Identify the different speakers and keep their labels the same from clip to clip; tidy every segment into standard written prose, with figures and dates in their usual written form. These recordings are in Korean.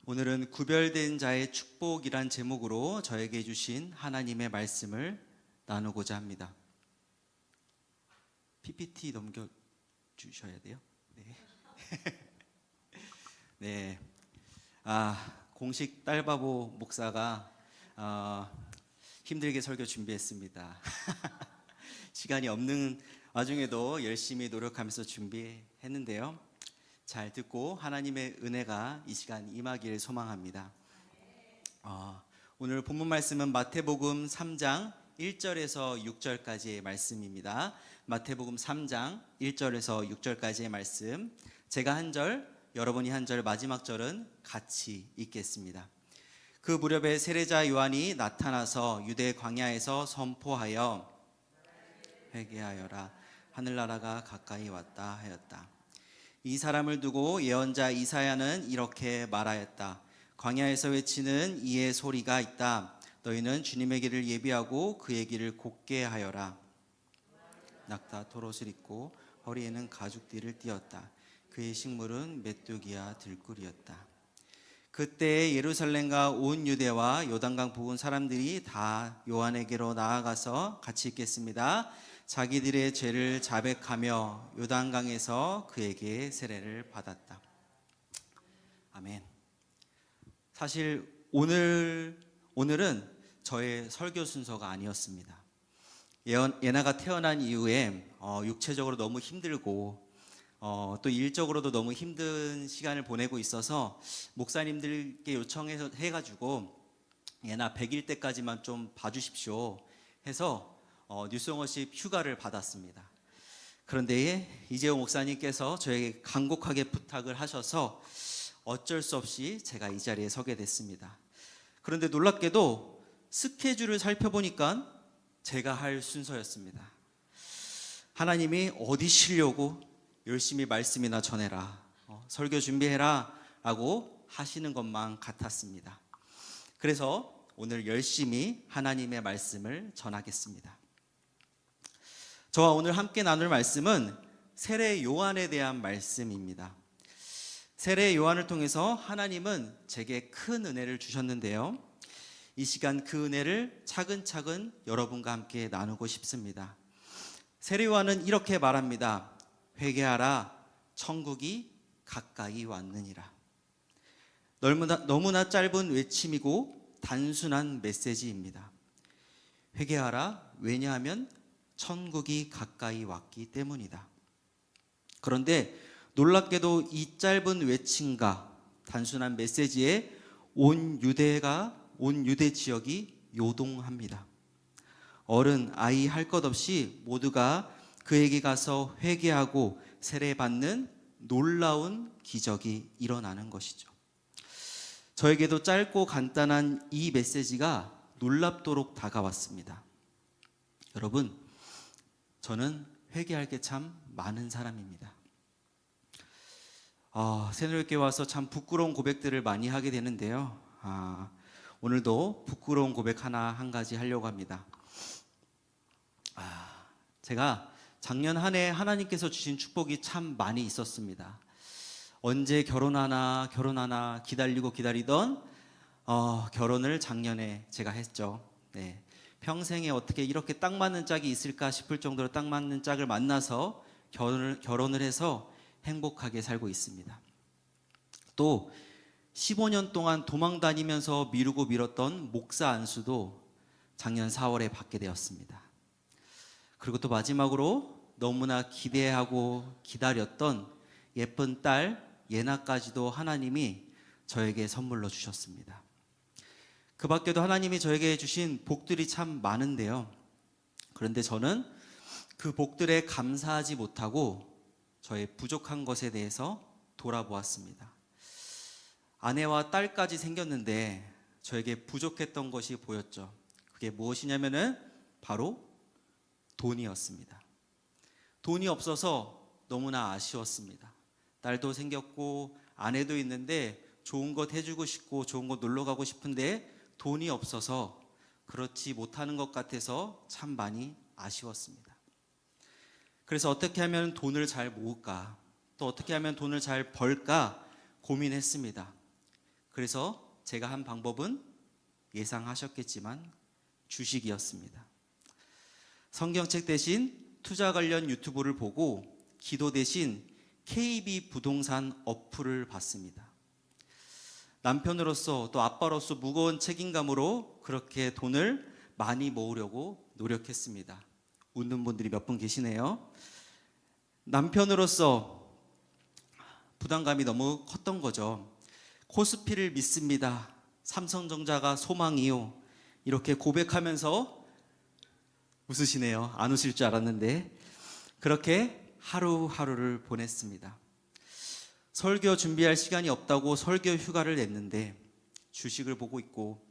Speaker 1: 오늘은 구별된 자의 축복이란 제목으로 저에게 주신 하나님의 말씀을 나누고자 합니다. PPT 넘겨주셔야 돼요. 네. 네. 공식 딸바보 목사가 힘들게 설교 준비했습니다. 시간이 없는 와중에도 열심히 노력하면서 준비했는데요. 잘 듣고 하나님의 은혜가 이 시간 임하기를 소망합니다. 오늘 본문 말씀은 마태복음 3장 1절에서 6절까지의 말씀입니다. 마태복음 3장 1절에서 6절까지의 말씀, 제가 한 절, 여러분이 한 절, 마지막 절은 같이 읽겠습니다. 그 무렵에 세례자 요한이 나타나서 유대 광야에서 선포하여 회개하여라, 하늘나라가 가까이 왔다 하였다. 이 사람을 두고 예언자 이사야는 이렇게 말하였다. 광야에서 외치는 이의 소리가 있다. 너희는 주님의 길을 예비하고 그의 길을 곧게 하여라. 낙타 토롯을 입고 허리에는 가죽띠를 띠었다. 그의 식물은 메뚜기와 들꿀이었다. 그때 예루살렘과 온 유대와 요단강 부근 사람들이 다 요한에게로 나아가서 같이 읽겠습니다. 자기들의 죄를 자백하며 요단강에서 그에게 세례를 받았다. 아멘. 사실 오늘은 저의 설교 순서가 아니었습니다. 예나가 태어난 이후에 육체적으로 너무 힘들고 또 일적으로도 너무 힘든 시간을 보내고 있어서 목사님들께 요청해가지고 예나 100일 때까지만 좀 봐주십시오 해서 뉴스워십 휴가를 받았습니다. 그런데 이재호 목사님께서 저에게 간곡하게 부탁을 하셔서 어쩔 수 없이 제가 이 자리에 서게 됐습니다. 그런데 놀랍게도 스케줄을 살펴보니까 제가 할 순서였습니다. 하나님이 어디 쉬려고 열심히 말씀이나 전해라, 설교 준비해라 라고 하시는 것만 같았습니다. 그래서 오늘 열심히 하나님의 말씀을 전하겠습니다. 저와 오늘 함께 나눌 말씀은 세례 요한에 대한 말씀입니다. 세례 요한을 통해서 하나님은 제게 큰 은혜를 주셨는데요. 이 시간 그 은혜를 차근차근 여러분과 함께 나누고 싶습니다. 세례 요한은 이렇게 말합니다. 회개하라, 천국이 가까이 왔느니라. 너무나 짧은 외침이고 단순한 메시지입니다. 회개하라, 왜냐하면 천국이 가까이 왔기 때문이다. 그런데 놀랍게도 이 짧은 외침과 단순한 메시지에 온 유대 지역이 요동합니다. 어른, 아이 할 것 없이 모두가 그에게 가서 회개하고 세례받는 놀라운 기적이 일어나는 것이죠. 저에게도 짧고 간단한 이 메시지가 놀랍도록 다가왔습니다. 여러분, 저는 회개할 게 참 많은 사람입니다. 새누리교회 와서 참 부끄러운 고백들을 많이 하게 되는데요. 오늘도 부끄러운 고백 한 가지 하려고 합니다. 제가 작년 한 해 하나님께서 주신 축복이 참 많이 있었습니다. 언제 결혼하나 기다리던 결혼을 작년에 제가 했죠. 네. 평생에 어떻게 이렇게 딱 맞는 짝이 있을까 싶을 정도로 딱 맞는 짝을 만나서 결혼을 해서 행복하게 살고 있습니다. 또 15년 동안 도망 다니면서 미뤘던 목사 안수도 작년 4월에 받게 되었습니다. 그리고 또 마지막으로 너무나 기대하고 기다렸던 예쁜 딸 예나까지도 하나님이 저에게 선물로 주셨습니다. 그 밖에도 하나님이 저에게 주신 복들이 참 많은데요. 그런데 저는 그 복들에 감사하지 못하고 저의 부족한 것에 대해서 돌아보았습니다. 아내와 딸까지 생겼는데 저에게 부족했던 것이 보였죠. 그게 무엇이냐면은 바로 돈이었습니다. 돈이 없어서 너무나 아쉬웠습니다. 딸도 생겼고 아내도 있는데 좋은 것 해주고 싶고 좋은 곳 놀러 가고 싶은데 돈이 없어서 그렇지 못하는 것 같아서 참 많이 아쉬웠습니다. 그래서 어떻게 하면 돈을 잘 모을까, 또 어떻게 하면 돈을 잘 벌까 고민했습니다. 그래서 제가 한 방법은 예상하셨겠지만 주식이었습니다. 성경책 대신 투자 관련 유튜브를 보고 기도 대신 KB 부동산 어플을 봤습니다. 남편으로서 또 아빠로서 무거운 책임감으로 그렇게 돈을 많이 모으려고 노력했습니다. 웃는 분들이 몇 분 계시네요. 남편으로서 부담감이 너무 컸던 거죠. 코스피를 믿습니다. 삼성전자가 소망이요. 이렇게 고백하면서 웃으시네요. 안 웃을 줄 알았는데 그렇게 하루하루를 보냈습니다. 설교 준비할 시간이 없다고 설교 휴가를 냈는데 주식을 보고 있고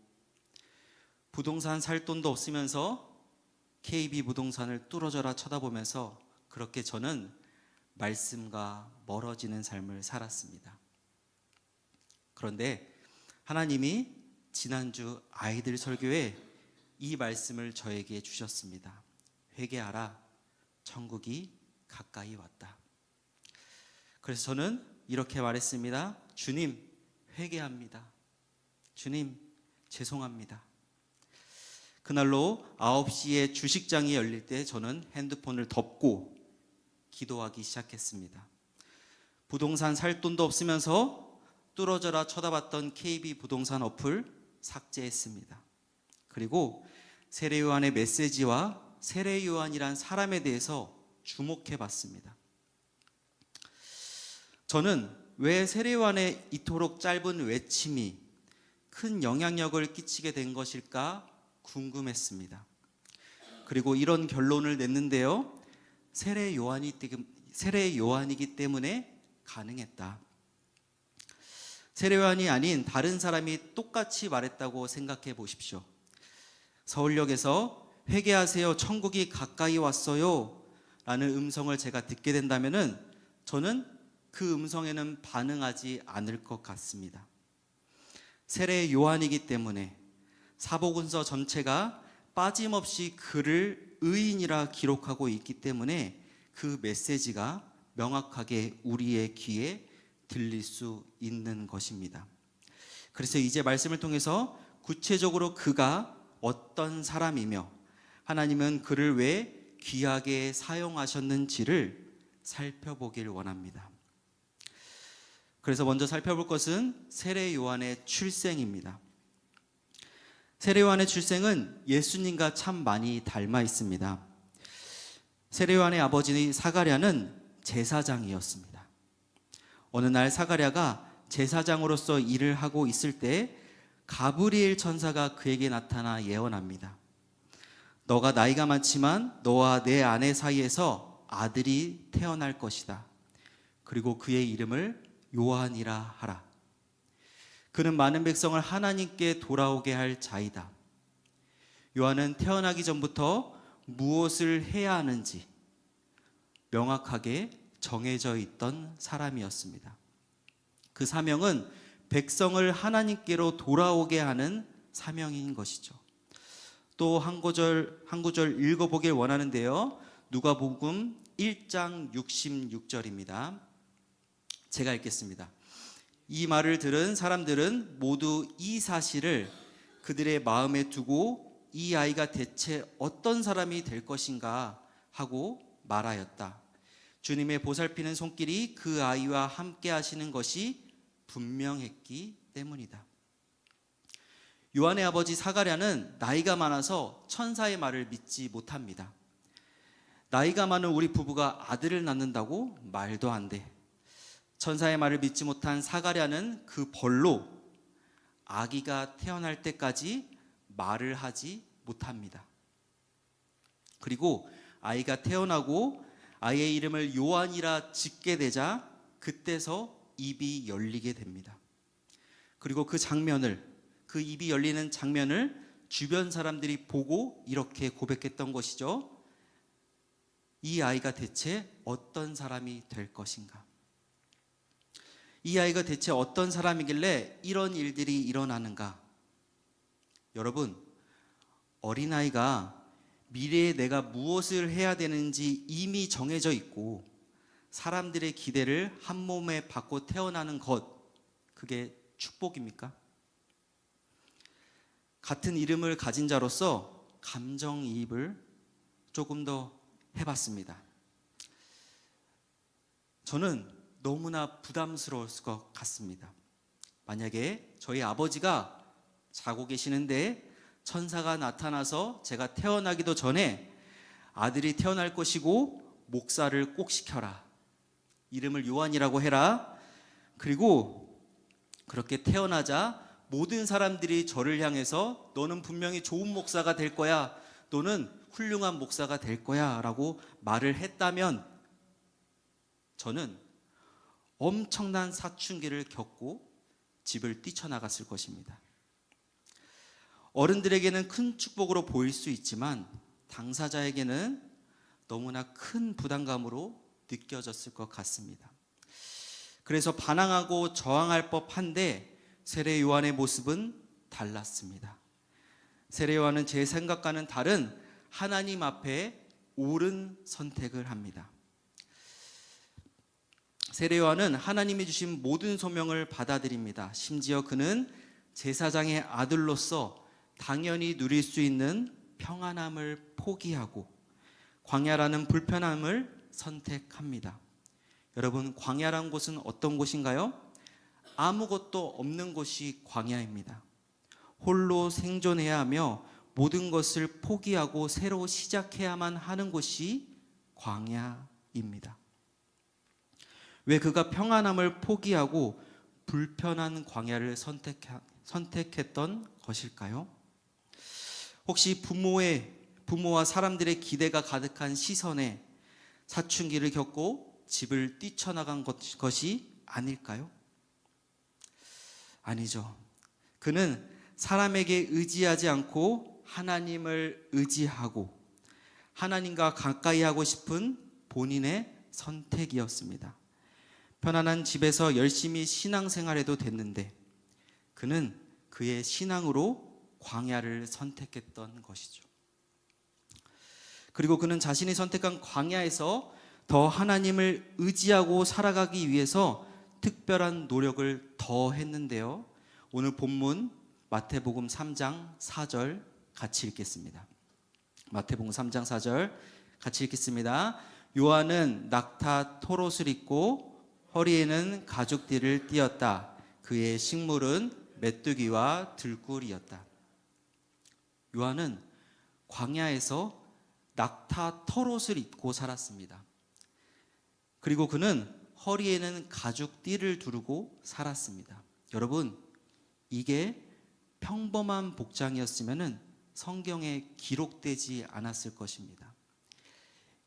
Speaker 1: 부동산 살 돈도 없으면서 KB 부동산을 뚫어져라 쳐다보면서 그렇게 저는 말씀과 멀어지는 삶을 살았습니다. 그런데 하나님이 지난주 아이들 설교에 이 말씀을 저에게 주셨습니다. 회개하라, 천국이 가까이 왔다. 그래서 저는 이렇게 말했습니다. 주님, 회개합니다. 주님, 죄송합니다. 그날로 9시에 주식장이 열릴 때 저는 핸드폰을 덮고 기도하기 시작했습니다. 부동산 살 돈도 없으면서 뚫어져라 쳐다봤던 KB 부동산 어플 삭제했습니다. 그리고 세례요한의 메시지와 세례요한이란 사람에 대해서 주목해 봤습니다. 저는 왜 세례요한의 이토록 짧은 외침이 큰 영향력을 끼치게 된 것일까 궁금했습니다. 그리고 이런 결론을 냈는데요. 세례요한이기 때문에 가능했다. 세례요한이 아닌 다른 사람이 똑같이 말했다고 생각해 보십시오. 서울역에서 회개하세요, 천국이 가까이 왔어요 라는 음성을 제가 듣게 된다면 저는 그 음성에는 반응하지 않을 것 같습니다. 세례요한이기 때문에 사복음서 전체가 빠짐없이 그를 의인이라 기록하고 있기 때문에 그 메시지가 명확하게 우리의 귀에 들릴 수 있는 것입니다. 그래서 이제 말씀을 통해서 구체적으로 그가 어떤 사람이며 하나님은 그를 왜 귀하게 사용하셨는지를 살펴보길 원합니다. 그래서 먼저 살펴볼 것은 세례요한의 출생입니다. 세례요한의 출생은 예수님과 참 많이 닮아 있습니다. 세례요한의 아버지 사가랴는 제사장이었습니다. 어느 날 사가랴가 제사장으로서 일을 하고 있을 때 가브리엘 천사가 그에게 나타나 예언합니다. 너가 나이가 많지만 너와 내 아내 사이에서 아들이 태어날 것이다. 그리고 그의 이름을 요한이라 하라. 그는 많은 백성을 하나님께 돌아오게 할 자이다. 요한은 태어나기 전부터 무엇을 해야 하는지 명확하게 정해져 있던 사람이었습니다. 그 사명은 백성을 하나님께로 돌아오게 하는 사명인 것이죠. 또 한 구절 읽어보길 원하는데요. 누가복음 1장 66절입니다. 제가 읽겠습니다. 이 말을 들은 사람들은 모두 이 사실을 그들의 마음에 두고 이 아이가 대체 어떤 사람이 될 것인가 하고 말하였다. 주님의 보살피는 손길이 그 아이와 함께 하시는 것이 분명했기 때문이다. 요한의 아버지 사가랴는 나이가 많아서 천사의 말을 믿지 못합니다. 나이가 많은 우리 부부가 아들을 낳는다고? 말도 안 돼. 천사의 말을 믿지 못한 사가랴는 그 벌로 아기가 태어날 때까지 말을 하지 못합니다. 그리고 아이가 태어나고 아이의 이름을 요한이라 짓게 되자 그때서 입이 열리게 됩니다. 그리고 그 입이 열리는 장면을 주변 사람들이 보고 이렇게 고백했던 것이죠. 이 아이가 대체 어떤 사람이 될 것인가? 이 아이가 대체 어떤 사람이길래 이런 일들이 일어나는가? 여러분, 어린아이가 미래에 내가 무엇을 해야 되는지 이미 정해져 있고 사람들의 기대를 한 몸에 받고 태어나는 것, 그게 축복입니까? 같은 이름을 가진 자로서 감정이입을 조금 더 해봤습니다. 저는 너무나 부담스러울 것 같습니다. 만약에 저희 아버지가 자고 계시는데 천사가 나타나서 제가 태어나기도 전에 아들이 태어날 것이고 목사를 꼭 시켜라. 이름을 요한이라고 해라. 그리고 그렇게 태어나자 모든 사람들이 저를 향해서 너는 분명히 좋은 목사가 될 거야. 너는 훌륭한 목사가 될 거야. 라고 말을 했다면 저는 엄청난 사춘기를 겪고 집을 뛰쳐나갔을 것입니다. 어른들에게는 큰 축복으로 보일 수 있지만 당사자에게는 너무나 큰 부담감으로 느껴졌을 것 같습니다. 그래서 반항하고 저항할 법한데 세례 요한의 모습은 달랐습니다. 세례 요한은 제 생각과는 다른 하나님 앞에 옳은 선택을 합니다. 세례 요한은 하나님이 주신 모든 소명을 받아들입니다. 심지어 그는 제사장의 아들로서 당연히 누릴 수 있는 평안함을 포기하고 광야라는 불편함을 선택합니다. 여러분, 광야란 곳은 어떤 곳인가요? 아무것도 없는 곳이 광야입니다. 홀로 생존해야 하며 모든 것을 포기하고 새로 시작해야만 하는 곳이 광야입니다. 왜 그가 평안함을 포기하고 불편한 광야를 선택했던 것일까요? 혹시 부모와 사람들의 기대가 가득한 시선에 사춘기를 겪고 집을 뛰쳐나간 것이 아닐까요? 아니죠. 그는 사람에게 의지하지 않고 하나님을 의지하고 하나님과 가까이 하고 싶은 본인의 선택이었습니다. 편안한 집에서 열심히 신앙생활해도 됐는데 그는 그의 신앙으로 광야를 선택했던 것이죠. 그리고 그는 자신이 선택한 광야에서 더 하나님을 의지하고 살아가기 위해서 특별한 노력을 더 했는데요. 오늘 본문 마태복음 3장 4절 같이 읽겠습니다. 마태복음 3장 4절 같이 읽겠습니다. 요한은 낙타 토롯을 입고 허리에는 가죽띠를 띠었다. 그의 식물은 메뚜기와 들꿀이었다. 요한은 광야에서 낙타 털옷을 입고 살았습니다. 그리고 그는 허리에는 가죽띠를 두르고 살았습니다. 여러분, 이게 평범한 복장이었으면 성경에 기록되지 않았을 것입니다.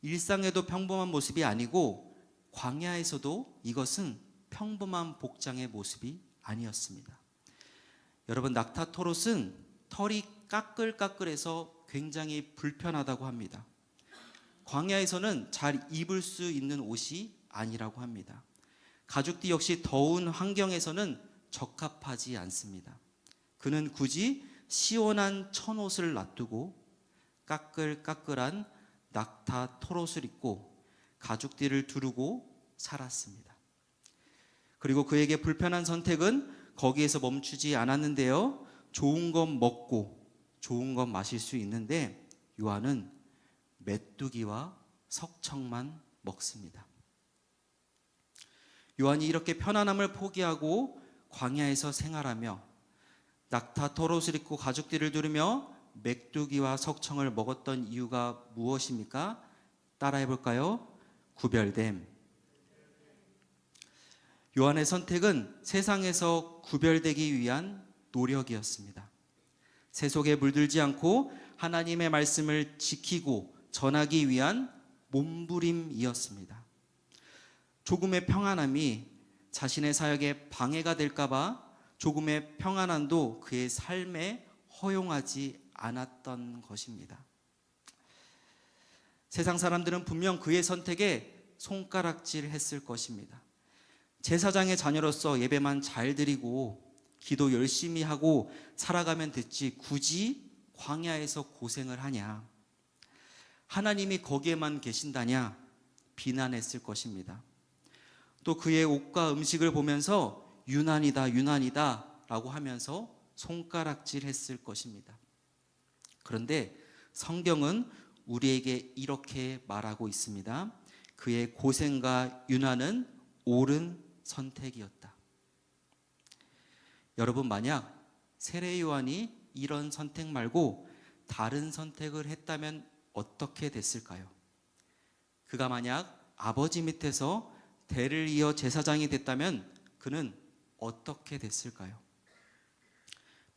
Speaker 1: 일상에도 평범한 모습이 아니고 광야에서도 이것은 평범한 복장의 모습이 아니었습니다. 여러분, 낙타 털옷은 털이 까끌까끌해서 굉장히 불편하다고 합니다. 광야에서는 잘 입을 수 있는 옷이 아니라고 합니다. 가죽띠 역시 더운 환경에서는 적합하지 않습니다. 그는 굳이 시원한 천옷을 놔두고 까끌까끌한 낙타 털옷을 입고 가죽띠를 두르고 살았습니다. 그리고 그에게 불편한 선택은 거기에서 멈추지 않았는데요. 좋은 것 먹고 좋은 것 마실 수 있는데 요한은 메뚜기와 석청만 먹습니다. 요한이 이렇게 편안함을 포기하고 광야에서 생활하며 낙타 털옷을 입고 가죽띠를 두르며 메뚜기와 석청을 먹었던 이유가 무엇입니까? 따라해 볼까요? 구별됨. 요한의 선택은 세상에서 구별되기 위한 노력이었습니다. 세속에 물들지 않고 하나님의 말씀을 지키고 전하기 위한 몸부림이었습니다. 조금의 평안함이 자신의 사역에 방해가 될까봐 조금의 평안함도 그의 삶에 허용하지 않았던 것입니다. 세상 사람들은 분명 그의 선택에 손가락질했을 것입니다. 제사장의 자녀로서 예배만 잘 드리고 기도 열심히 하고 살아가면 됐지 굳이 광야에서 고생을 하냐, 하나님이 거기에만 계신다냐 비난했을 것입니다. 또 그의 옷과 음식을 보면서 유난이다, 유난이다 라고 하면서 손가락질 했을 것입니다. 그런데 성경은 우리에게 이렇게 말하고 있습니다. 그의 고생과 유난은 옳은 선택이었다. 여러분, 만약 세례 요한이 이런 선택 말고 다른 선택을 했다면 어떻게 됐을까요? 그가 만약 아버지 밑에서 대를 이어 제사장이 됐다면 그는 어떻게 됐을까요?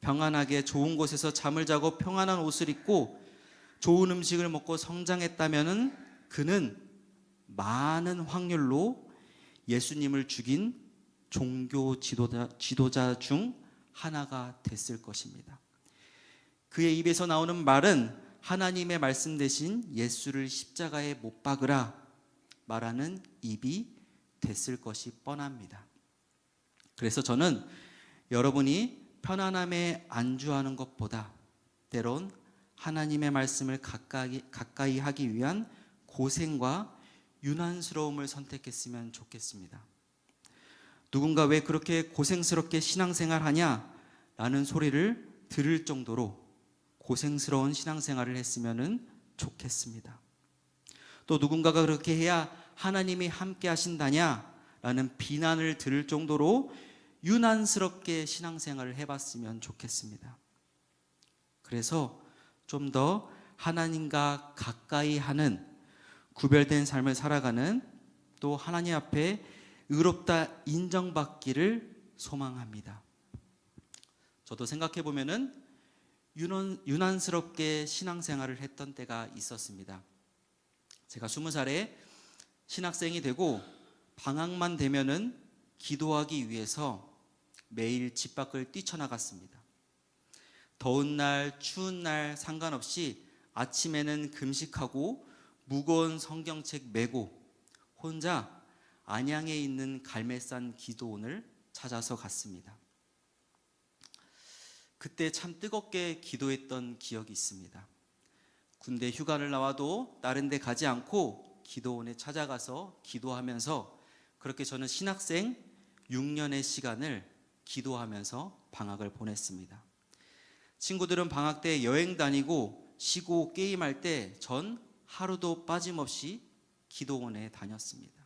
Speaker 1: 평안하게 좋은 곳에서 잠을 자고 평안한 옷을 입고 좋은 음식을 먹고 성장했다면 그는 많은 확률로 예수님을 죽인 종교 지도자 중 하나가 됐을 것입니다. 그의 입에서 나오는 말은 하나님의 말씀 대신 예수를 십자가에 못 박으라 말하는 입이 됐을 것이 뻔합니다. 그래서 저는 여러분이 편안함에 안주하는 것보다 때론 하나님의 말씀을 가까이 하기 위한 고생과 유난스러움을 선택했으면 좋겠습니다. 누군가 왜 그렇게 고생스럽게 신앙생활하냐 라는 소리를 들을 정도로 고생스러운 신앙생활을 했으면 좋겠습니다. 또 누군가가 그렇게 해야 하나님이 함께 하신다냐 라는 비난을 들을 정도로 유난스럽게 신앙생활을 해봤으면 좋겠습니다. 그래서 좀 더 하나님과 가까이 하는 구별된 삶을 살아가는, 또 하나님 앞에 의롭다 인정받기를 소망합니다. 저도 생각해 보면은 유난스럽게 신앙생활을 했던 때가 있었습니다. 제가 20살에 신학생이 되고 방학만 되면은 기도하기 위해서 매일 집 밖을 뛰쳐나갔습니다. 더운 날, 추운 날 상관없이 아침에는 금식하고 무거운 성경책 메고 혼자 안양에 있는 갈매산 기도원을 찾아서 갔습니다. 그때 참 뜨겁게 기도했던 기억이 있습니다. 군대 휴가를 나와도 다른 데 가지 않고 기도원에 찾아가서 기도하면서, 그렇게 저는 신학생 6년의 시간을 기도하면서 방학을 보냈습니다. 친구들은 방학 때 여행 다니고 쉬고 게임할 때 전 하루도 빠짐없이 기도원에 다녔습니다.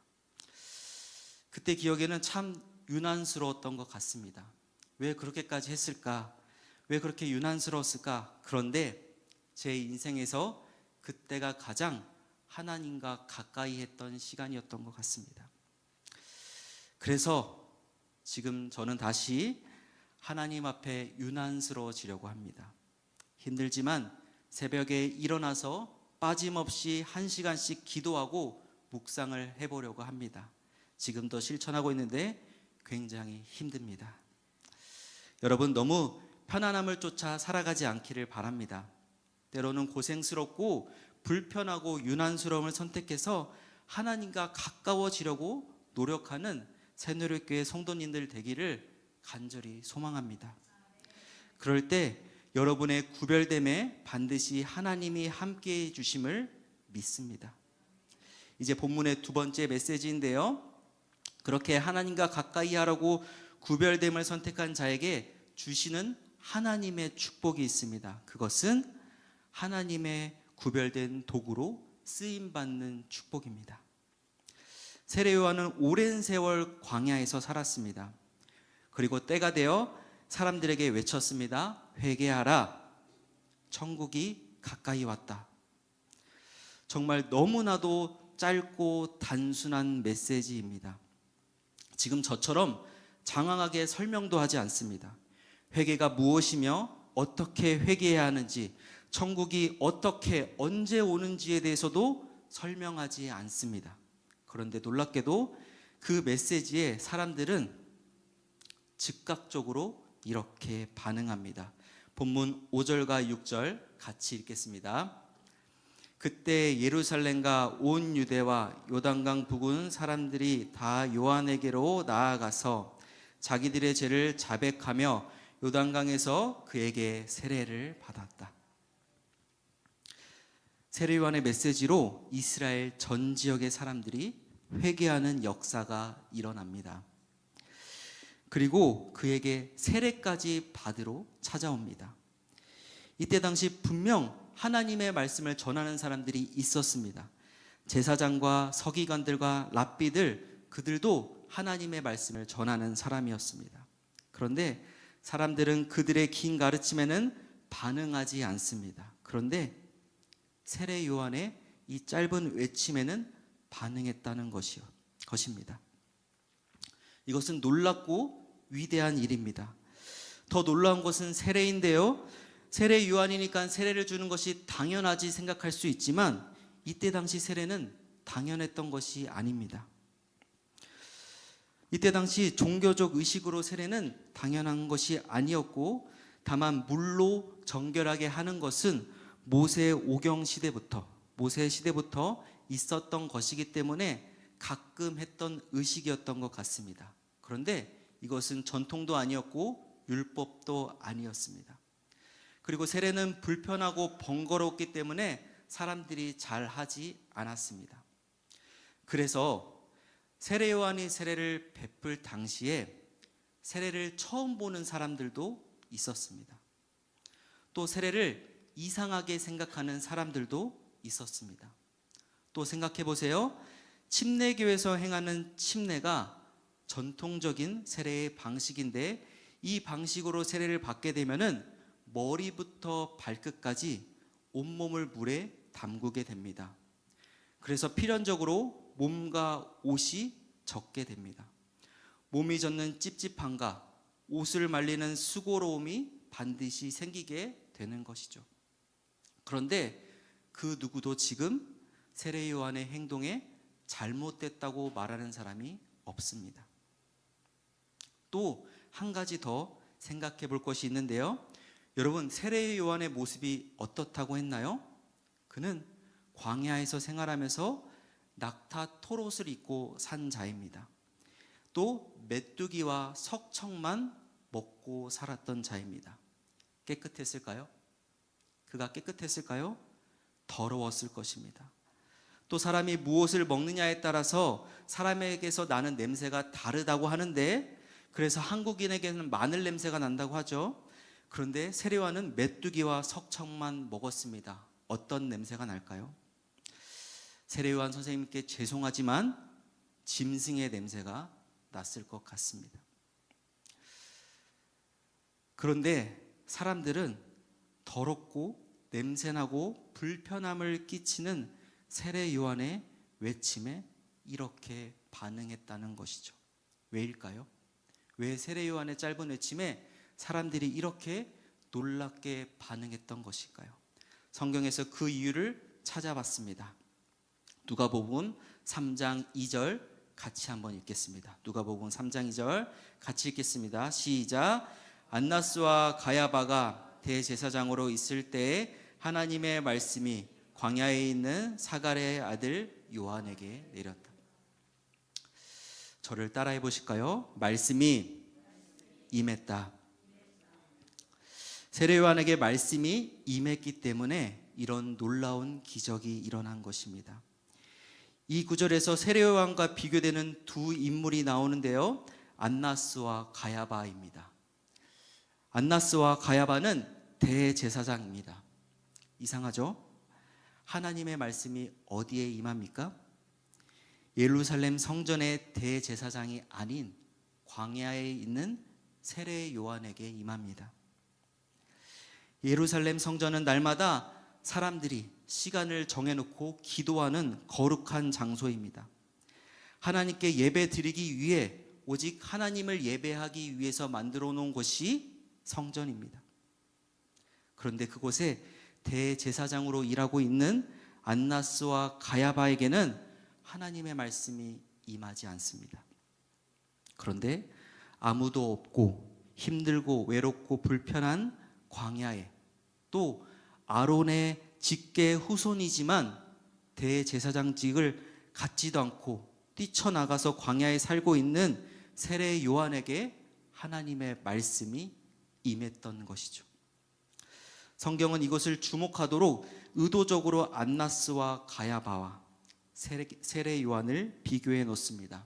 Speaker 1: 그때 기억에는 참 유난스러웠던 것 같습니다. 왜 그렇게까지 했을까? 왜 그렇게 유난스러웠을까? 그런데 제 인생에서 그때가 가장 하나님과 가까이 했던 시간이었던 것 같습니다. 그래서 지금 저는 다시 하나님 앞에 유난스러워지려고 합니다. 힘들지만 새벽에 일어나서 빠짐없이 1시간씩 기도하고 묵상을 해보려고 합니다. 지금도 실천하고 있는데 굉장히 힘듭니다. 여러분, 너무 편안함을 쫓아 살아가지 않기를 바랍니다. 때로는 고생스럽고 불편하고 유난스러움을 선택해서 하나님과 가까워지려고 노력하는 새누리교회 성도님들 되기를 간절히 소망합니다. 그럴 때 여러분의 구별됨에 반드시 하나님이 함께해 주심을 믿습니다. 이제 본문의 두 번째 메시지인데요, 그렇게 하나님과 가까이 하라고 구별됨을 선택한 자에게 주시는 하나님의 축복이 있습니다. 그것은 하나님의 구별된 도구로 쓰임받는 축복입니다. 세례 요한은 오랜 세월 광야에서 살았습니다. 그리고 때가 되어 사람들에게 외쳤습니다. 회개하라, 천국이 가까이 왔다. 정말 너무나도 짧고 단순한 메시지입니다. 지금 저처럼 장황하게 설명도 하지 않습니다. 회개가 무엇이며 어떻게 회개해야 하는지, 천국이 어떻게 언제 오는지에 대해서도 설명하지 않습니다. 그런데 놀랍게도 그 메시지에 사람들은 즉각적으로 이렇게 반응합니다. 본문 5절과 6절 같이 읽겠습니다. 그때 예루살렘과 온 유대와 요단강 부근 사람들이 다 요한에게로 나아가서 자기들의 죄를 자백하며 요단강에서 그에게 세례를 받았다. 세례 요한의 메시지로 이스라엘 전 지역의 사람들이 회개하는 역사가 일어납니다. 그리고 그에게 세례까지 받으러 찾아옵니다. 이때 당시 분명 하나님의 말씀을 전하는 사람들이 있었습니다. 제사장과 서기관들과 랍비들, 그들도 하나님의 말씀을 전하는 사람이었습니다. 그런데 사람들은 그들의 긴 가르침에는 반응하지 않습니다. 그런데 세례 요한의 이 짧은 외침에는 반응했다는 것입니다. 이것은 놀랍고 위대한 일입니다. 더 놀라운 것은 세례인데요. 세례 요한이니까 세례를 주는 것이 당연하지 생각할 수 있지만 이때 당시 세례는 당연했던 것이 아닙니다. 이때 당시 종교적 의식으로 세례는 당연한 것이 아니었고 다만 물로 정결하게 하는 것은 모세 오경 시대부터 있었던 것이기 때문에 가끔 했던 의식이었던 것 같습니다. 그런데 이것은 전통도 아니었고 율법도 아니었습니다. 그리고 세례는 불편하고 번거롭기 때문에 사람들이 잘 하지 않았습니다. 그래서 세례 요한이 세례를 베풀 당시에 세례를 처음 보는 사람들도 있었습니다. 또 세례를 이상하게 생각하는 사람들도 있었습니다. 또 생각해 보세요. 침례교에서 행하는 침례가 전통적인 세례의 방식인데 이 방식으로 세례를 받게 되면은 머리부터 발끝까지 온몸을 물에 담그게 됩니다. 그래서 필연적으로 몸과 옷이 젖게 됩니다. 몸이 젖는 찝찝함과 옷을 말리는 수고로움이 반드시 생기게 되는 것이죠. 그런데 그 누구도 지금 세례 요한의 행동에 잘못됐다고 말하는 사람이 없습니다. 또 한 가지 더 생각해 볼 것이 있는데요. 여러분, 세례 요한의 모습이 어떻다고 했나요? 그는 광야에서 생활하면서 낙타 털옷을 입고 산 자입니다. 또 메뚜기와 석청만 먹고 살았던 자입니다. 깨끗했을까요? 그가 깨끗했을까요? 더러웠을 것입니다. 또 사람이 무엇을 먹느냐에 따라서 사람에게서 나는 냄새가 다르다고 하는데, 그래서 한국인에게는 마늘 냄새가 난다고 하죠. 그런데 세례 요한은 메뚜기와 석청만 먹었습니다. 어떤 냄새가 날까요? 세례 요한 선생님께 죄송하지만 짐승의 냄새가 났을 것 같습니다. 그런데 사람들은 더럽고 냄새나고 불편함을 끼치는 세례 요한의 외침에 이렇게 반응했다는 것이죠. 왜일까요? 왜 세례 요한의 짧은 외침에 사람들이 이렇게 놀랍게 반응했던 것일까요? 성경에서 그 이유를 찾아봤습니다. 누가복음 3장 2절 같이 한번 읽겠습니다. 누가복음 3장 2절 같이 읽겠습니다. 시작. 안나스와 가야바가 대제사장으로 있을 때에 하나님의 말씀이 광야에 있는 사갈의 아들 요한에게 내렸다. 저를 따라해 보실까요? 말씀이 임했다. 세례 요한에게 말씀이 임했기 때문에 이런 놀라운 기적이 일어난 것입니다. 이 구절에서 세례 요한과 비교되는 두 인물이 나오는데요. 안나스와 가야바입니다. 안나스와 가야바는 대제사장입니다. 이상하죠? 하나님의 말씀이 어디에 임합니까? 예루살렘 성전의 대제사장이 아닌 광야에 있는 세례 요한에게 임합니다. 예루살렘 성전은 날마다 사람들이 시간을 정해놓고 기도하는 거룩한 장소입니다. 하나님께 예배 드리기 위해 오직 하나님을 예배하기 위해서 만들어 놓은 곳이 성전입니다. 그런데 그곳에 대제사장으로 일하고 있는 안나스와 가야바에게는 하나님의 말씀이 임하지 않습니다. 그런데 아무도 없고 힘들고 외롭고 불편한 광야에, 또 아론의 직계 후손이지만 대제사장직을 갖지도 않고 뛰쳐나가서 광야에 살고 있는 세례 요한에게 하나님의 말씀이 임했던 것이죠. 성경은 이것을 주목하도록 의도적으로 안나스와 가야바와 세례 요한을 비교해 놓습니다.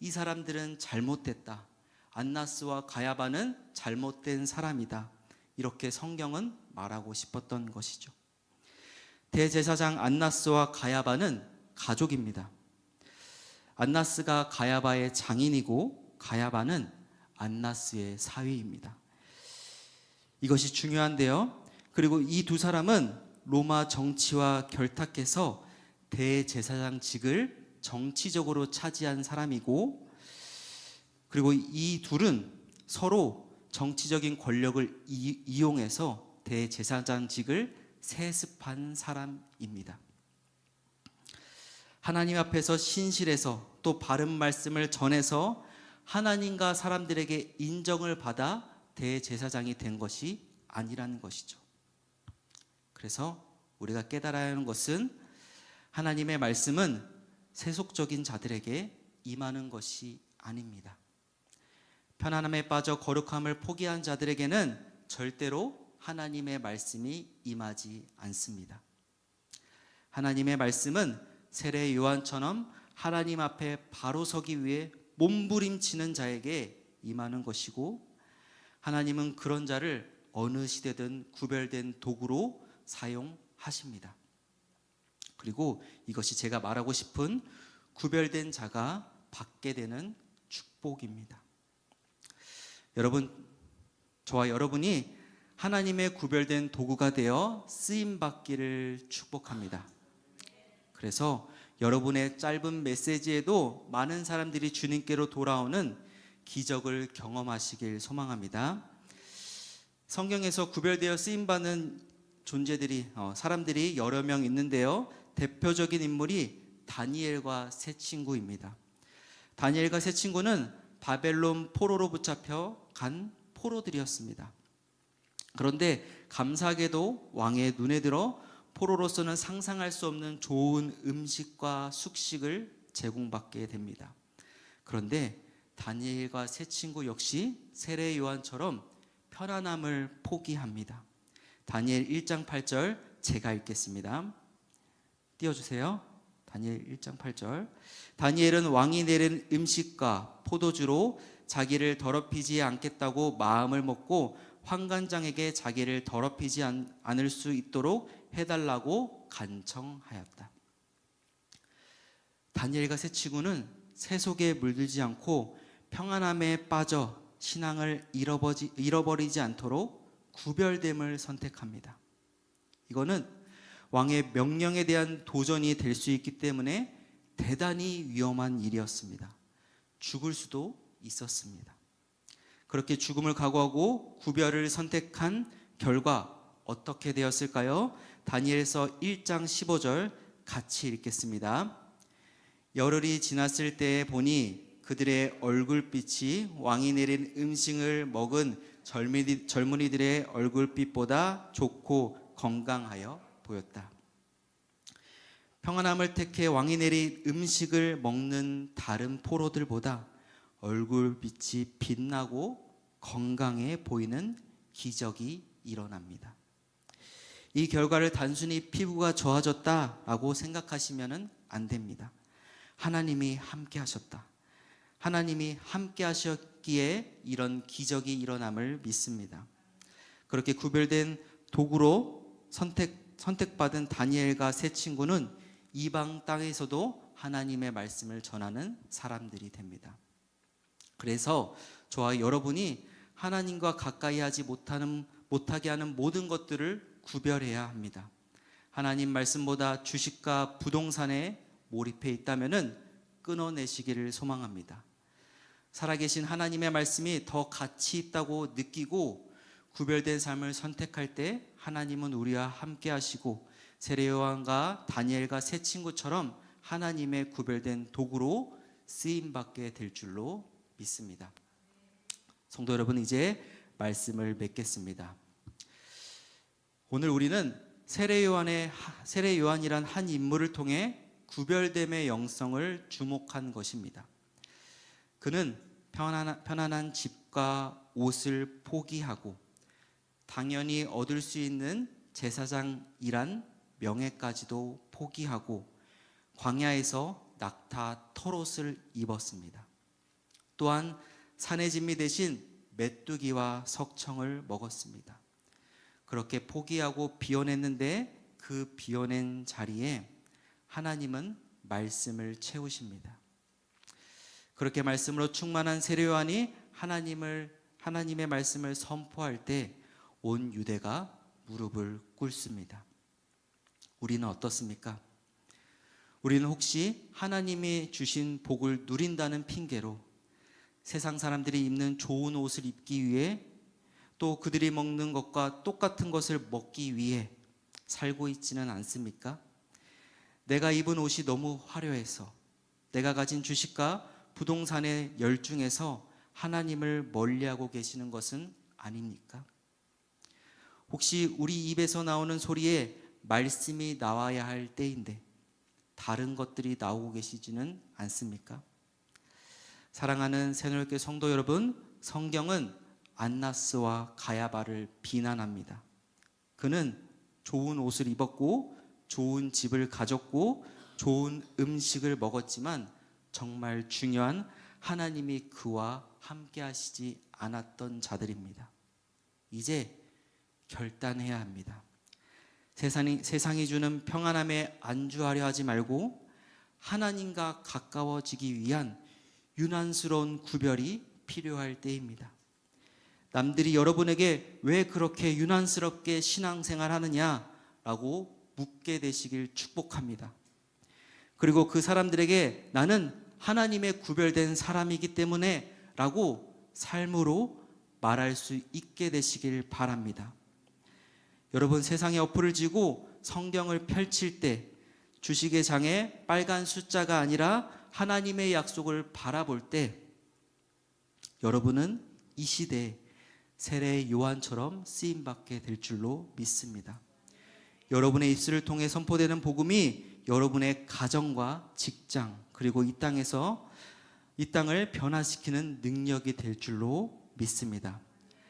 Speaker 1: 이 사람들은 잘못됐다. 안나스와 가야바는 잘못된 사람이다. 이렇게 성경은 말하고 싶었던 것이죠. 대제사장 안나스와 가야바는 가족입니다. 안나스가 가야바의 장인이고 가야바는 안나스의 사위입니다. 이것이 중요한데요. 그리고 이 두 사람은 로마 정치와 결탁해서 대제사장직을 정치적으로 차지한 사람이고, 그리고 이 둘은 서로 정치적인 권력을 이용해서 대제사장직을 세습한 사람입니다. 하나님 앞에서 신실해서 또 바른 말씀을 전해서 하나님과 사람들에게 인정을 받아 대제사장이 된 것이 아니라는 것이죠. 그래서 우리가 깨달아야 하는 것은 하나님의 말씀은 세속적인 자들에게 임하는 것이 아닙니다. 편안함에 빠져 거룩함을 포기한 자들에게는 절대로 하나님의 말씀이 임하지 않습니다. 하나님의 말씀은 세례 요한처럼 하나님 앞에 바로 서기 위해 몸부림치는 자에게 임하는 것이고, 하나님은 그런 자를 어느 시대든 구별된 도구로 사용하십니다. 그리고 이것이 제가 말하고 싶은 구별된 자가 받게 되는 축복입니다. 여러분, 저와 여러분이 하나님의 구별된 도구가 되어 쓰임받기를 축복합니다. 그래서 여러분의 짧은 메시지에도 많은 사람들이 주님께로 돌아오는 기적을 경험하시길 소망합니다. 성경에서 구별되어 쓰임받는 존재들이, 사람들이 여러 명 있는데요. 대표적인 인물이 다니엘과 세 친구입니다. 다니엘과 세 친구는 바벨론 포로로 붙잡혀 간 포로들이었습니다. 그런데 감사하게도 왕의 눈에 들어 포로로서는 상상할 수 없는 좋은 음식과 숙식을 제공받게 됩니다. 그런데 다니엘과 세 친구 역시 세례 요한처럼 편안함을 포기합니다. 다니엘 1장 8절 제가 읽겠습니다. 띄워주세요. 다니엘 1장 8절. 다니엘은 왕이 내린 음식과 포도주로 자기를 더럽히지 않겠다고 마음을 먹고 환관장에게 자기를 더럽히지 않을 수 있도록 해달라고 간청하였다. 다니엘과 세 친구는 세속에 물들지 않고 평안함에 빠져 신앙을 잃어버리지 않도록 구별됨을 선택합니다. 이거는 왕의 명령에 대한 도전이 될 수 있기 때문에 대단히 위험한 일이었습니다. 죽을 수도 있었습니다. 그렇게 죽음을 각오하고 구별을 선택한 결과 어떻게 되었을까요? 다니엘서 1장 15절 같이 읽겠습니다. 열흘이 지났을 때에 보니 그들의 얼굴빛이 왕이 내린 음식을 먹은 젊은이들의 얼굴빛보다 좋고 건강하여 보였다. 평안함을 택해 왕이 내린 음식을 먹는 다른 포로들보다 얼굴빛이 빛나고 건강해 보이는 기적이 일어납니다. 이 결과를 단순히 피부가 좋아졌다라고 생각하시면 안 됩니다. 하나님이 함께 하셨다. 하나님이 함께 하셨기에 이런 기적이 일어남을 믿습니다. 그렇게 구별된 도구로 선택받은 다니엘과 세 친구는 이방 땅에서도 하나님의 말씀을 전하는 사람들이 됩니다. 그래서 저와 여러분이 하나님과 가까이 하지 못하게 하는 모든 것들을 구별해야 합니다. 하나님 말씀보다 주식과 부동산에 몰입해 있다면 끊어내시기를 소망합니다. 살아계신 하나님의 말씀이 더 가치 있다고 느끼고 구별된 삶을 선택할 때 하나님은 우리와 함께 하시고 세례 요한과 다니엘과 세 친구처럼 하나님의 구별된 도구로 쓰임받게 될 줄로 믿습니다. 성도 여러분, 이제 말씀을 맺겠습니다. 오늘 우리는 세례 요한이란 한 인물을 통해 구별됨의 영성을 주목한 것입니다. 그는 편안한 집과 옷을 포기하고 당연히 얻을 수 있는 제사장이란 명예까지도 포기하고 광야에서 낙타 털옷을 입었습니다. 또한 산의 진미 대신 메뚜기와 석청을 먹었습니다. 그렇게 포기하고 비워냈는데 그 비워낸 자리에 하나님은 말씀을 채우십니다. 그렇게 말씀으로 충만한 세례 요한이 하나님의 말씀을 선포할 때 온 유대가 무릎을 꿇습니다. 우리는 어떻습니까? 우리는 혹시 하나님이 주신 복을 누린다는 핑계로 세상 사람들이 입는 좋은 옷을 입기 위해 또 그들이 먹는 것과 똑같은 것을 먹기 위해 살고 있지는 않습니까? 내가 입은 옷이 너무 화려해서, 내가 가진 주식과 부동산에 열중해서 하나님을 멀리하고 계시는 것은 아닙니까? 혹시 우리 입에서 나오는 소리에 말씀이 나와야 할 때인데 다른 것들이 나오고 계시지는 않습니까? 사랑하는 새누리교회 성도 여러분, 성경은 안나스와 가야바를 비난합니다. 그는 좋은 옷을 입었고 좋은 집을 가졌고 좋은 음식을 먹었지만 정말 중요한 하나님이 그와 함께 하시지 않았던 자들입니다. 이제 결단해야 합니다. 세상이 주는 평안함에 안주하려 하지 말고 하나님과 가까워지기 위한 유난스러운 구별이 필요할 때입니다. 남들이 여러분에게 왜 그렇게 유난스럽게 신앙생활 하느냐라고 묻게 되시길 축복합니다. 그리고 그 사람들에게 나는 하나님의 구별된 사람이기 때문에 라고 삶으로 말할 수 있게 되시길 바랍니다. 여러분, 세상에 어플을 쥐고 성경을 펼칠 때 주식의 장에 빨간 숫자가 아니라 하나님의 약속을 바라볼 때 여러분은 이 시대에 세례 요한처럼 쓰임받게 될 줄로 믿습니다. 여러분의 입술을 통해 선포되는 복음이 여러분의 가정과 직장 그리고 이 땅을 변화시키는 능력이 될 줄로 믿습니다.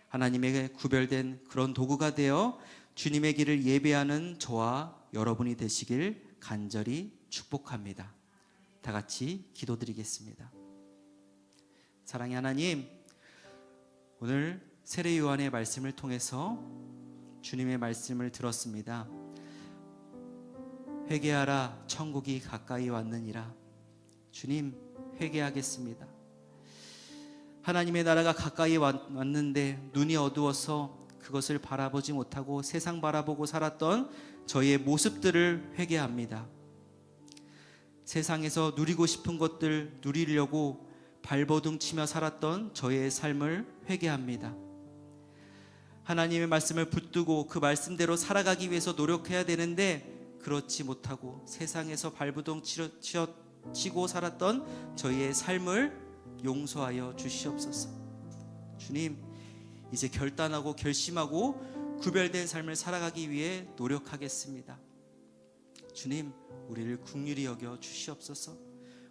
Speaker 1: 하나님에게 구별된 그런 도구가 되어 주님의 길을 예배하는 저와 여러분이 되시길 간절히 축복합니다. 다 같이 기도드리겠습니다. 사랑의 하나님, 오늘 세례 요한의 말씀을 통해서 주님의 말씀을 들었습니다. 회개하라, 천국이 가까이 왔느니라. 주님, 회개하겠습니다. 하나님의 나라가 가까이 왔는데 눈이 어두워서 그것을 바라보지 못하고 세상 바라보고 살았던 저희의 모습들을 회개합니다. 세상에서 누리고 싶은 것들 누리려고 발버둥 치며 살았던 저희의 삶을 회개합니다. 하나님의 말씀을 붙들고 그 말씀대로 살아가기 위해서 노력해야 되는데 그렇지 못하고 세상에서 발버둥 치고 살았던 저희의 삶을 용서하여 주시옵소서. 주님, 이제 결단하고 결심하고 구별된 삶을 살아가기 위해 노력하겠습니다. 주님, 우리를 긍휼히 여겨 주시옵소서.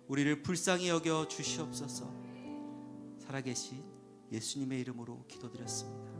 Speaker 1: 우리를 불쌍히 여겨 주시옵소서. 살아계신 예수님의 이름으로 기도드렸습니다.